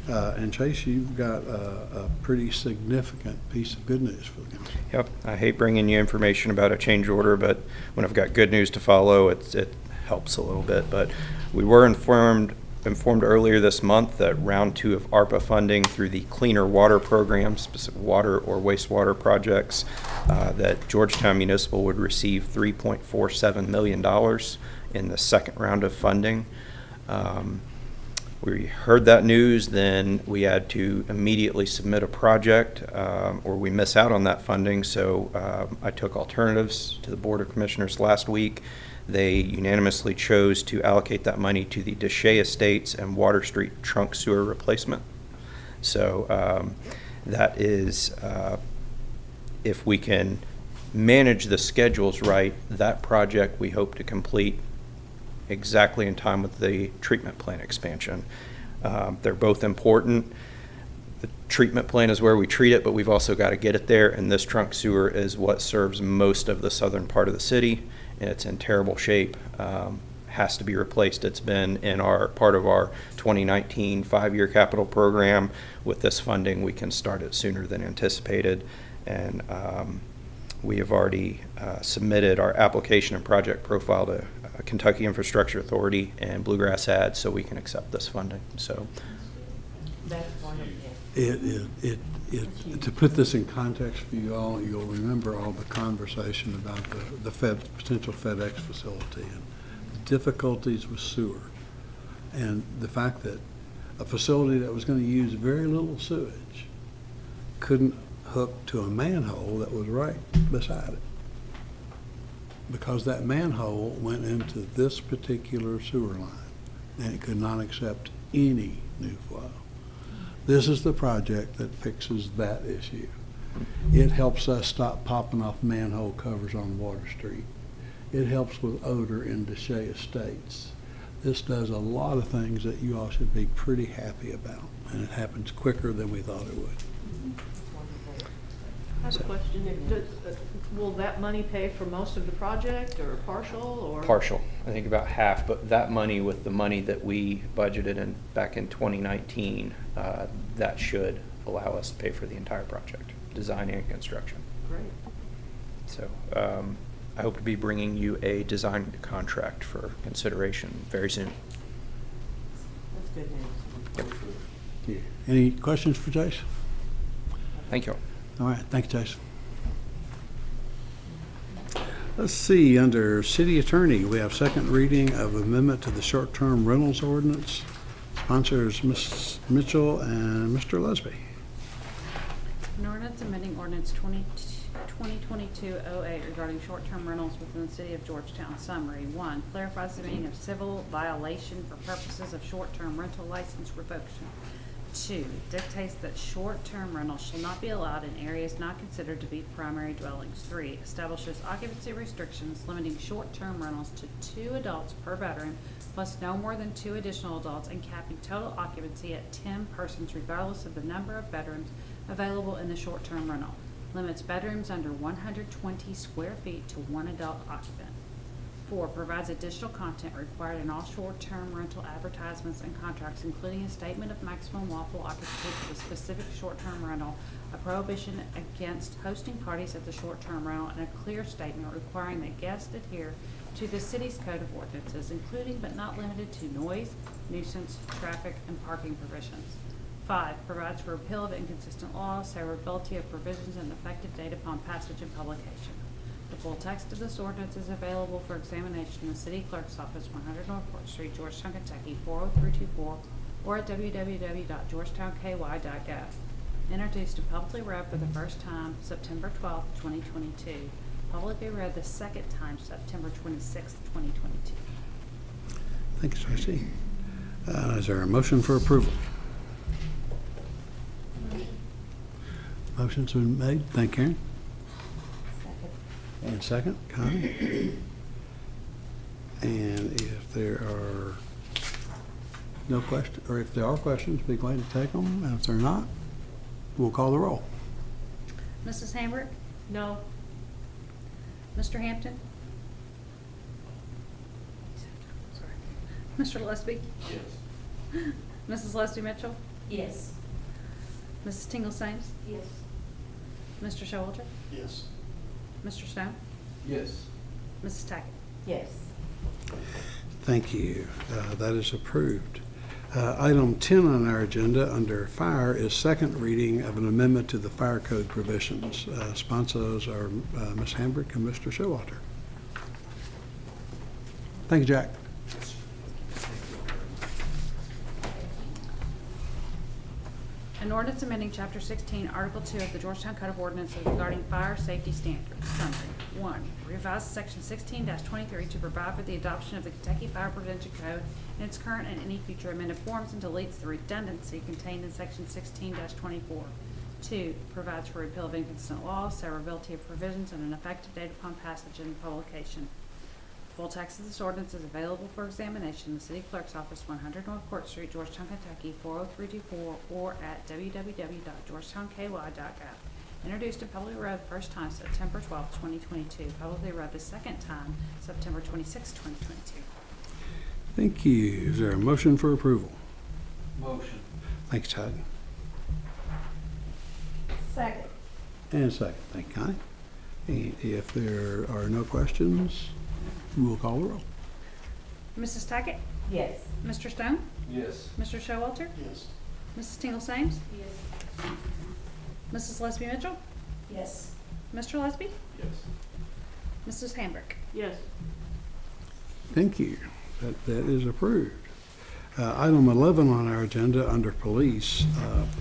And Chase, you've got a pretty significant piece of good news for the council. Yep, I hate bringing you information about a change order, but when I've got good news to follow, it helps a little bit. But we were informed earlier this month that round 2 of ARPA funding through the Cleaner Water Program, specific water or wastewater projects, that Georgetown Municipal would receive $3.47 million in the second round of funding. We heard that news, then we had to immediately submit a project or we miss out on that funding. So I took alternatives to the Board of Commissioners last week. They unanimously chose to allocate that money to the Deshay Estates and Water Street trunk sewer replacement. So that is, if we can manage the schedules right, that project we hope to complete exactly in time with the treatment plant expansion. They're both important. The treatment plant is where we treat it, but we've also got to get it there, and this trunk sewer is what serves most of the southern part of the city, and it's in terrible shape. Has to be replaced. It's been in our part of our 2019 5-year capital program. With this funding, we can start it sooner than anticipated, and we have already submitted our application and project profile to Kentucky Infrastructure Authority and Bluegrass Ad, so we can accept this funding. So That's wonderful. To put this in context for you all, you'll remember all the conversation about the potential FedEx facility and the difficulties with sewer, and the fact that a facility that was going to use very little sewage couldn't hook to a manhole that was right beside it, because that manhole went into this particular sewer line and it could not accept any new flow. This is the project that fixes that issue. It helps us stop popping off manhole covers on Water Street. It helps with odor in Deshay Estates. This does a lot of things that you all should be pretty happy about, and it happens quicker than we thought it would. I have a question. Will that money pay for most of the project or partial or? Partial, I think about half, but that money with the money that we budgeted in back in 2019, that should allow us to pay for the entire project, design and construction. Great. So I hope to be bringing you a design contract for consideration very soon. That's good news. Yeah. Any questions for Jason? Thank you all. All right, thank you, Jason. Let's see, under city attorney, we have second reading of amendment to the short-term rentals ordinance. Sponsors Ms. Mitchell and Mr. Lesby. An ordinance amending ordinance 2022-08 regarding short-term rentals within the city of Georgetown. Summary. 1. Clarifies the meaning of civil violation for purposes of short-term rental license revocation. 2. Dictates that short-term rentals shall not be allowed in areas not considered to be primary dwellings. 3. Establishes occupancy restrictions limiting short-term rentals to 2 adults per bedroom plus no more than 2 additional adults and capping total occupancy at 10 persons regardless of the number of bedrooms available in the short-term rental. Limits bedrooms under 120 square feet to 1 adult occupant. 4. Provides additional content required in all short-term rental advertisements and contracts, including a statement of maximum lawful occupancy for the specific short-term rental, a prohibition against hosting parties at the short-term rental, and a clear statement requiring that guests adhere to the city's code of ordinances, including but not limited to noise, nuisance, traffic, and parking provisions. 5. Provides for repeal of inconsistent laws, severability of provisions, and effective date upon passage and publication. The full text of this ordinance is available for examination in the City Clerk's Office, 100 North Court Street, Georgetown, Kentucky, 40324, or at www.georgetownky.gov. Introduced and publicly read for the first time September 12, 2022. Publicly read the second time September 26, 2022. Thank you, Tracy. Is there a motion for approval? Motion's been made. Thank you, Karen. And second, Connie. And if there are no questions, or if there are questions, be glad to take them. And if they're not, we'll call the roll. Mrs. Hambrick? No. Mr. Hampton? Sorry. Mr. Lesby? Yes. Mrs. Leslie Mitchell? Yes. Mrs. Tingle Sames? Yes. Mr. Showalter? Yes. Mr. Stone? Yes. Mrs. Tackett? Yes. Thank you. That is approved. Item 10 on our agenda under fire is second reading of an amendment to the fire code provisions. Sponsors are Ms. Hambrick and Mr. Showalter. Thank you, Jack. An ordinance amending Chapter 16, Article 2 of the Georgetown Code of Ordinances regarding fire safety standards. Summary. 1. Revise Section 16-23 to provide for the adoption of the Kentucky Fire Prevention Code in its current and any future amended forms and deletes the redundancy contained in Section 16-24. 2. Provides for repeal of inconsistent laws, severability of provisions, and an effective date upon passage and publication. Full text of this ordinance is available for examination in the City Clerk's Office, 100 North Court Street, Georgetown, Kentucky, 40324, or at www.georgetownky.gov. Introduced and publicly read the first time September 12, 2022. Publicly read the second time September 26, 2022. Thank you. Is there a motion for approval? Motion. Thanks, Todd. Second. And a second. Thank you, Connie. And if there are no questions, we'll call the roll. Mrs. Tackett? Yes. Mr. Stone? Yes. Mr. Showalter? Yes. Mrs. Tingle Sames? Yes. Mrs. Lesby Mitchell? Yes. Mr. Lesby? Yes. Mrs. Hambrick? Yes. Thank you. That is approved. Item 11 on our agenda under police,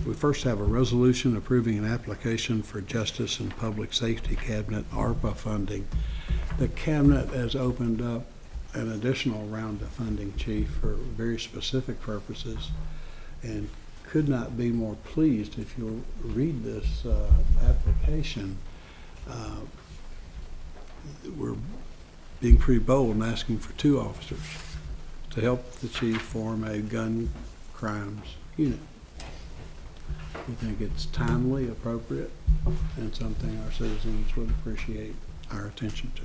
we first have a resolution approving an application for Justice and Public Safety Cabinet ARPA funding. The cabinet has opened up an additional round of funding, Chief, for very specific purposes. And could not be more pleased if you'll read this application. We're being pretty bold and asking for 2 officers to help the chief form a gun crimes unit. We think it's timely, appropriate, and something our citizens would appreciate our attention to.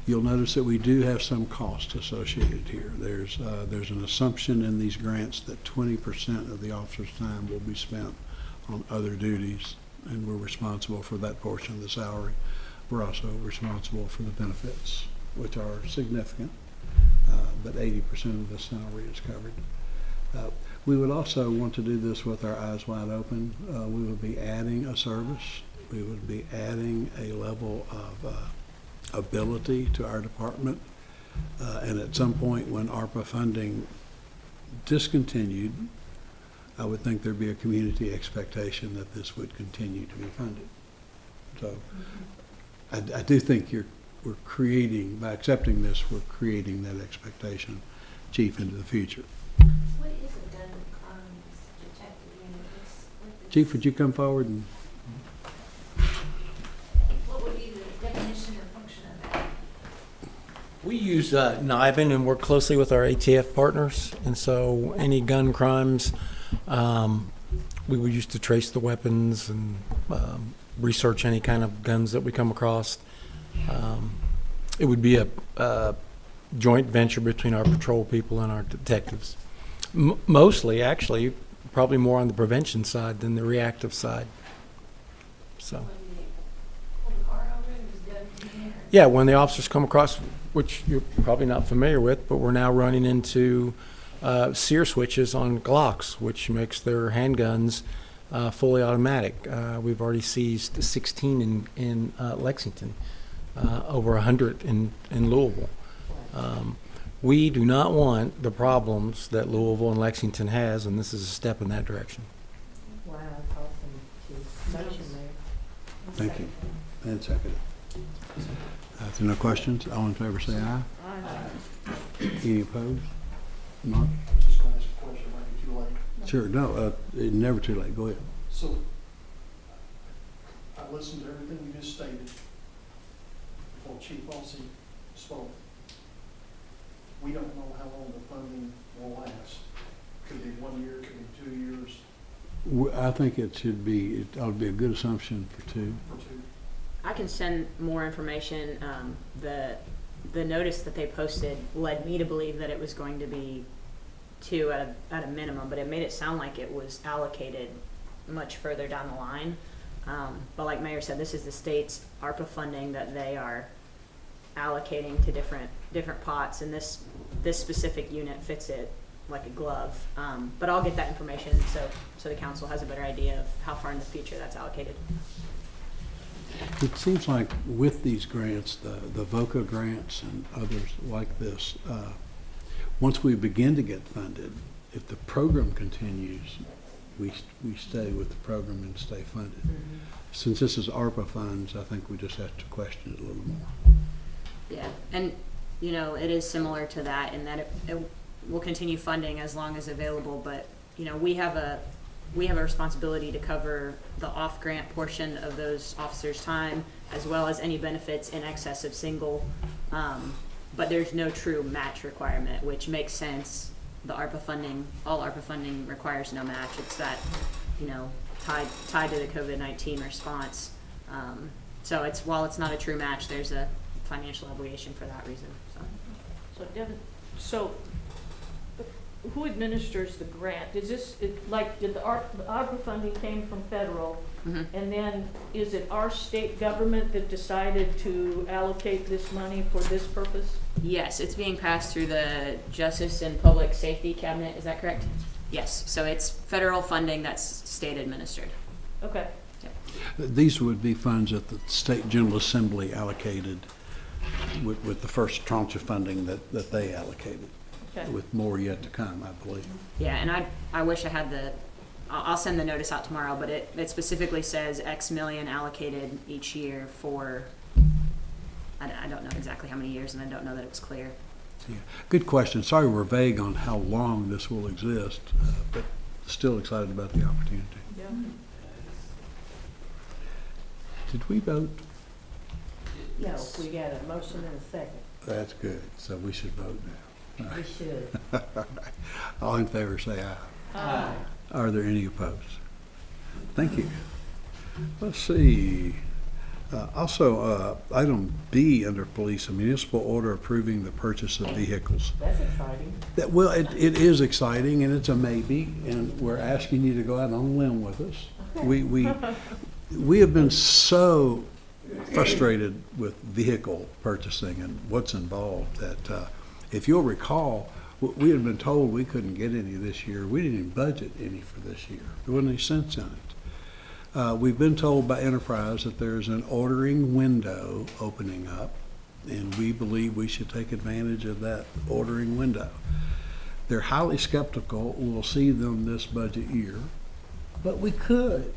You'll notice that we do have some cost associated here. There's an assumption in these grants that 20% of the officer's time will be spent on other duties, and we're responsible for that portion of the salary. We're also responsible for the benefits, which are significant, but 80% of the salary is covered. We would also want to do this with our eyes wide open. We would be adding a service. We would be adding a level of ability to our department. And at some point when ARPA funding discontinued, I would think there'd be a community expectation that this would continue to be funded. So I do think we're creating, by accepting this, we're creating that expectation, Chief, into the future. What is a gun crimes detective unit? Chief, would you come forward and What would be the definition or function of that? We use NIBIN and work closely with our ATF partners, and so any gun crimes, we would use to trace the weapons and research any kind of guns that we come across. It would be a joint venture between our patrol people and our detectives. Mostly, actually, probably more on the prevention side than the reactive side. So. When they pull the car over and just go in there? Yeah, when the officers come across, which you're probably not familiar with, but we're now running into sear switches on Glocks, which makes their handguns fully automatic. We've already seized 16 in Lexington, over 100 in Louisville. We do not want the problems that Louisville and Lexington has, and this is a step in that direction. Wow, that's awesome, Chief. Motion, Mayor. thank you. And second. If there are no questions, all in favor say aye. Aye. Any opposed? Mark? Just going to ask a question, might be too late. Sure, no, it's never too late. Go ahead. So, I listened to everything you just stated before Chief Ossie spoke. We don't know how long the funding will last. Could be 1 year, could be 2 years, I think it ought to be a good assumption for 2. or 2. I can send more information. The notice that they posted led me to believe that it was going to be 2 at a minimum, but it made it sound like it was allocated much further down the line. But like Mayor said, this is the state's ARPA funding that they are allocating to different pots, and this specific unit fits it like a glove. But I'll get that information so the council has a better idea of how far in the future that's allocated. It seems like with these grants, the VOCA grants and others like this, once we begin to get funded, if the program continues, we stay with the program and stay funded. Mm-hmm. Since this is ARPA funds, I think we just have to question it a little more. Yeah, and it is similar to that in that it will continue funding as long as available, but we have a responsibility to cover the off-grant portion of those officers' time, as well as any benefits in excess of single. But there's no true match requirement, which makes sense. The ARPA funding, all ARPA funding requires no match. It's that, tied to the COVID-19 response. So while it's not a true match, there's a financial obligation for that reason. So Devin, who administers the grant? Is this, did the ARPA funding came from federal, Mm-hmm. and then is it our state government that decided to allocate this money for this purpose? Yes, it's being passed through the Justice and Public Safety Cabinet. Is that correct? Yes. So it's federal funding that's state administered. Okay. These would be funds that the State General Assembly allocated with the first tranche of funding that they allocated, Okay. with more yet to come, I believe. Yeah, and I wish I had I'll send the notice out tomorrow, but it specifically says X million allocated each year for, I don't know exactly how many years, and I don't know that it was clear. Yeah. Good question. Sorry we're vague on how long this will exist, but still excited about the opportunity. Yeah. Did we vote? No, we got a motion and a second. That's good. So we should vote now. We should. All in favor say aye. Aye. Are there any opposed? Thank you. Let's see. Also, item B under police, a municipal order approving the purchase of vehicles. That's exciting. Well, it is exciting and it's a maybe, and we're asking you to go out on a limb with us. We have been so frustrated with vehicle purchasing and what's involved that if you'll recall, we had been told we couldn't get any this year. We didn't even budget any for this year. There wasn't any sense in it. We've been told by Enterprise that there's an ordering window opening up, and we believe we should take advantage of that ordering window. They're highly skeptical we'll see them this budget year, but we could.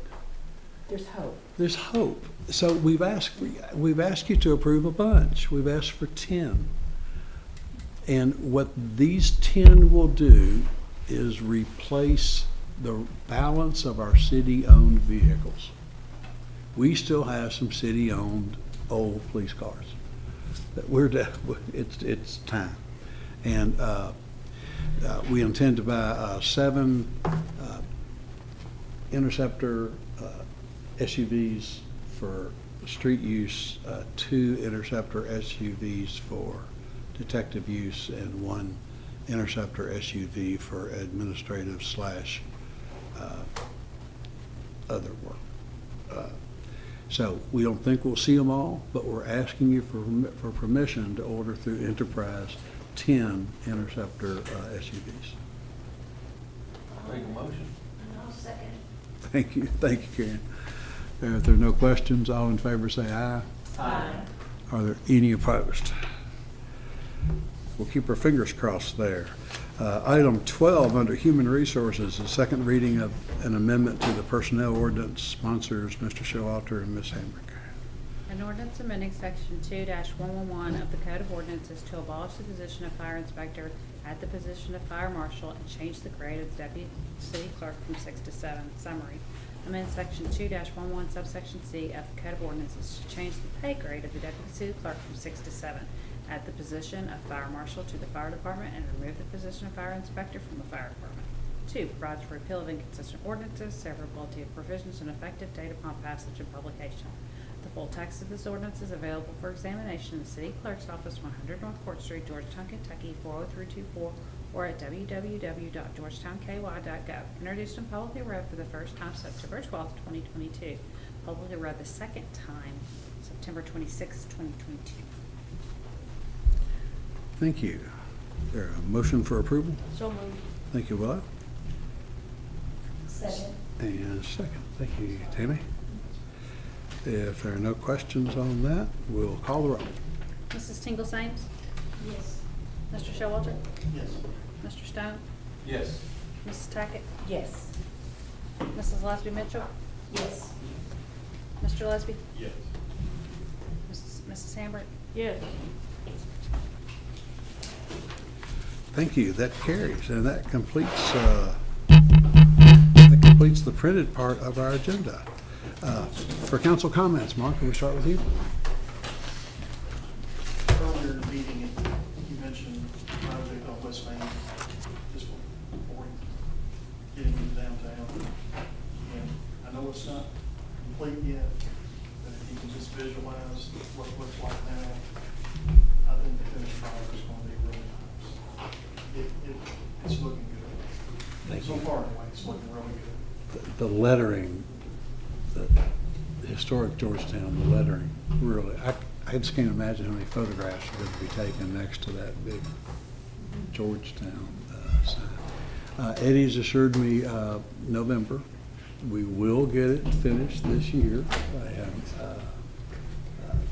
There's hope. There's hope. So we've asked you to approve a bunch. We've asked for 10. And what these 10 will do is replace the balance of our city-owned vehicles. We still have some city-owned old police cars that it's time. And we intend to buy 7 Interceptor SUVs for street use, 2 Interceptor SUVs for detective use, and 1 Interceptor SUV for administrative / other work. So we don't think we'll see them all, but we're asking you for permission to order through Enterprise 10 Interceptor SUVs. Make a motion. I'll second. Thank you, Karen. If there are no questions, all in favor say aye. Aye. Are there any opposed? We'll keep our fingers crossed there. Item 12 under Human Resources, the second reading of an amendment to the Personnel Ordinance. Sponsors Mr. Showalter and Ms. Hambrick. An ordinance amending section 2-111 of the Code of Ordinances to abolish the position of fire inspector, add the position of fire marshal, and change the grade of the deputy city clerk from 6 to 7. Summary. Amend section 2-11 subsection C of the Code of Ordinances to change the pay grade of the deputy city clerk from 6 to 7. Add the position of fire marshal to the fire department and remove the position of fire inspector from the fire department. 2. Provides for repeal of inconsistent ordinances, severability of provisions, and effective date upon passage and publication. The full text of this ordinance is available for examination in the city clerk's office, 100 North Court Street, Georgetown, Kentucky, 40324, or at www.georgetownky.gov. Introduced and publicly read for the first time September 12, 2022. Publicly read the second time September 26, 2022. Thank you. Is there a motion for approval? So moved. Thank you, Willa. Second. And second. Thank you, Tammy. If there are no questions on that, we'll call the roll. Mrs. Tingle Sames? Yes. Mr. Showalter? Yes. Mr. Stone? Yes. Mrs. Tackett? Yes. Mrs. Lesby Mitchell? Yes. Mr. Lesby? Yes. Mrs. Hambrick? Yes. Thank you. That carries, and that completes the printed part of our agenda. For council comments, Mark, can we start with you? Earlier in the meeting, you mentioned project on West Main, just before getting into downtown. And I know it's not complete yet, but if you can just visualize what it looks like now, I think the finished product is going to be really nice. It's looking good. Thank So you. far, anyway, it's looking really good. The lettering, the historic Georgetown, the lettering, really, I just can't imagine how many photographs are going to be taken next to that big Georgetown sign. Eddie's assured me November. We will get it finished this year.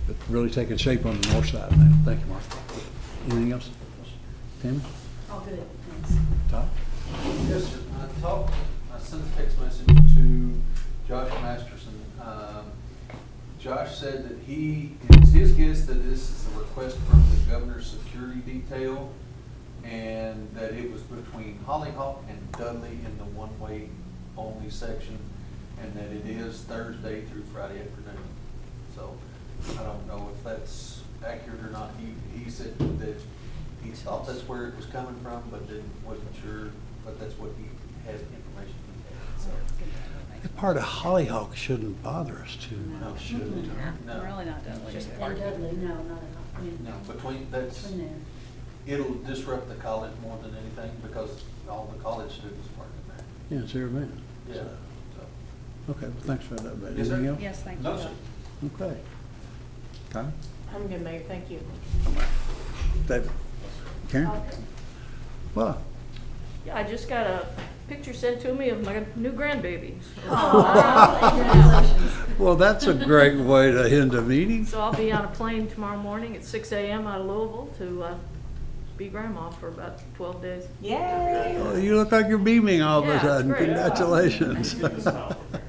But really taking shape on the north side now. Thank you, Mark. Anything else? Tammy? All good, thanks. Todd? Yes, sir. I sent a text message to Josh Masterson. Josh said that it's his guess that this is a request from the governor's security detail, and that it was between Hollyhock and Dudley in the one-way only section, and that it is Thursday through Friday afternoon. So I don't know if that's accurate or not. He said that he thought that's where it was coming from, but wasn't sure, but that's what he had information he had, so. That part of Hollyhock shouldn't bother us too No, much, should it? No. Really not Dudley. Just in Dudley, no, not at all. No, between, that's, Between there. it'll disrupt the college more than anything because all the college students park in there. Yeah, it's your event. Yeah. Okay, well, thanks for that, buddy. Yes, sir. Anything else? Yes, thank you. No, sir. Okay. Kyle? I'm good, Mayor, thank you. David? Karen? Well, Yeah, I just got a picture sent to me of my new grandbaby. well, that's a great way to end a meeting. So I'll be on a plane tomorrow morning at 6 a.m. out of Louisville to be grandma for about 12 days. Yay! Well, you look like you're beaming all of Yeah, a it's sudden. great. Congratulations.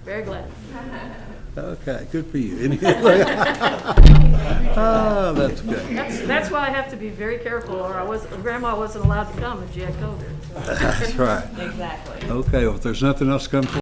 Very glad. Okay, good for you. Oh, that's good. That's why I have to be very careful, or grandma wasn't allowed to come if she had COVID. That's right. Exactly. Okay, well, if there's nothing else to come